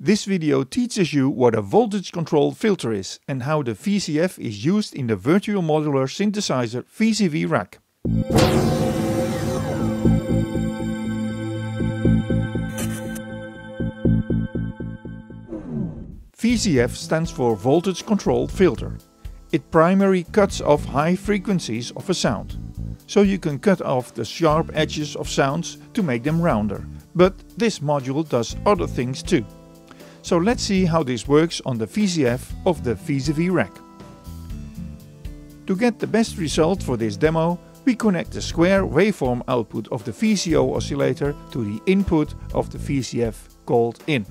This video teaches you what a voltage controlled filter is and how the VCF is used in the virtual modular synthesizer VCV rack. VCF stands for voltage controlled filter. It primarily cuts off high frequencies of a sound. So you can cut off the sharp edges of sounds to make them rounder. But this module does other things too. So let's see how this works on the VCF of the VCV rack. To get the best result for this demo, we connect the square waveform output of the VCO oscillator to the input of the VCF called in.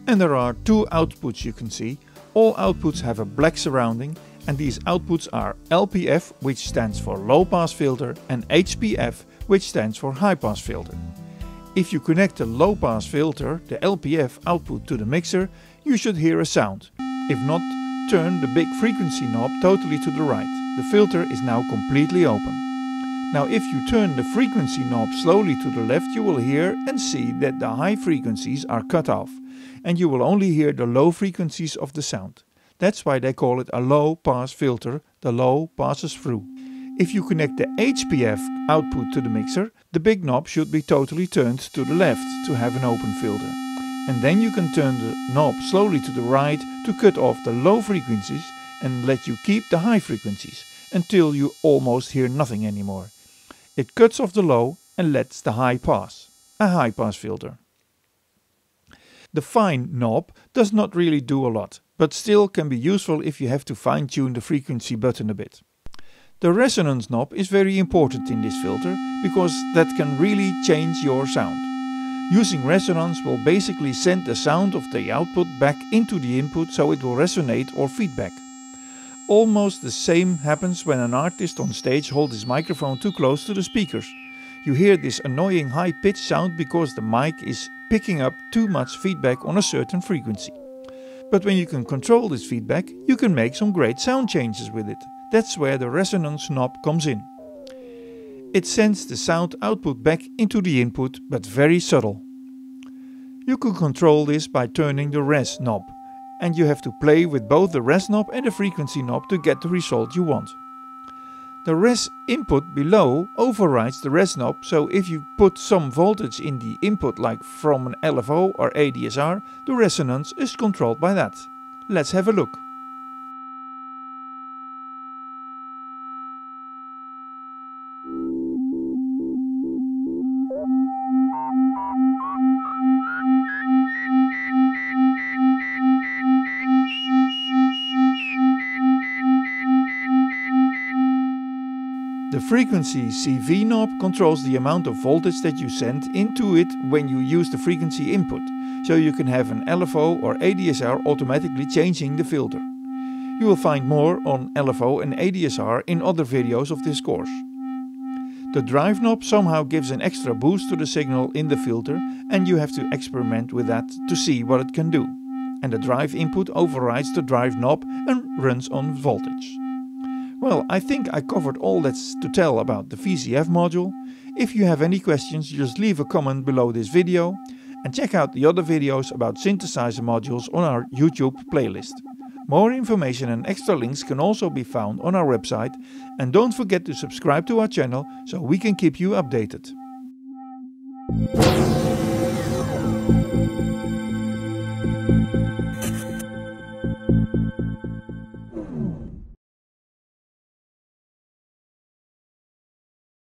And there are two outputs you can see. All outputs have a black surrounding, and these outputs are LPF, which stands for low pass filter, and HPF, which stands for high pass filter. If you connect the low pass filter, the LPF output, to the mixer, you should hear a sound. If not, turn the big frequency knob totally to the right. The filter is now completely open. Now if you turn the frequency knob slowly to the left, you will hear and see that the high frequencies are cut off, and you will only hear the low frequencies of the sound. That's why they call it a low pass filter. The low passes through. If you connect the HPF output to the mixer, the big knob should be totally turned to the left to have an open filter. And then you can turn the knob slowly to the right to cut off the low frequencies and let you keep the high frequencies until you almost hear nothing anymore. It cuts off the low and lets the high pass. A high pass filter. The fine knob does not really do a lot, but still can be useful if you have to fine-tune the frequency button a bit. The resonance knob is very important in this filter because that can really change your sound. Using resonance will basically send the sound of the output back into the input so it will resonate or feedback. Almost the same happens when an artist on stage holds his microphone too close to the speakers. You hear this annoying high-pitched sound because the mic is picking up too much feedback on a certain frequency. But when you can control this feedback, you can make some great sound changes with it. That's where the resonance knob comes in. It sends the sound output back into the input, but very subtle. You can control this by turning the res knob, and you have to play with both the res knob and the frequency knob to get the result you want. The res input below overrides the res knob, so if you put some voltage in the input like from an LFO or ADSR, the resonance is controlled by that. Let's have a look. The frequency CV knob controls the amount of voltage that you send into it when you use the frequency input, so you can have an LFO or ADSR automatically changing the filter. You will find more on LFO and ADSR in other videos of this course. The drive knob somehow gives an extra boost to the signal in the filter, and you have to experiment with that to see what it can do. And the drive input overrides the drive knob and runs on voltage. Well, I think I covered all that's to tell about the VCF module. If you have any questions, just leave a comment below this video and check out the other videos about synthesizer modules on our YouTube playlist. More information and extra links can also be found on our website, and don't forget to subscribe to our channel so we can keep you updated.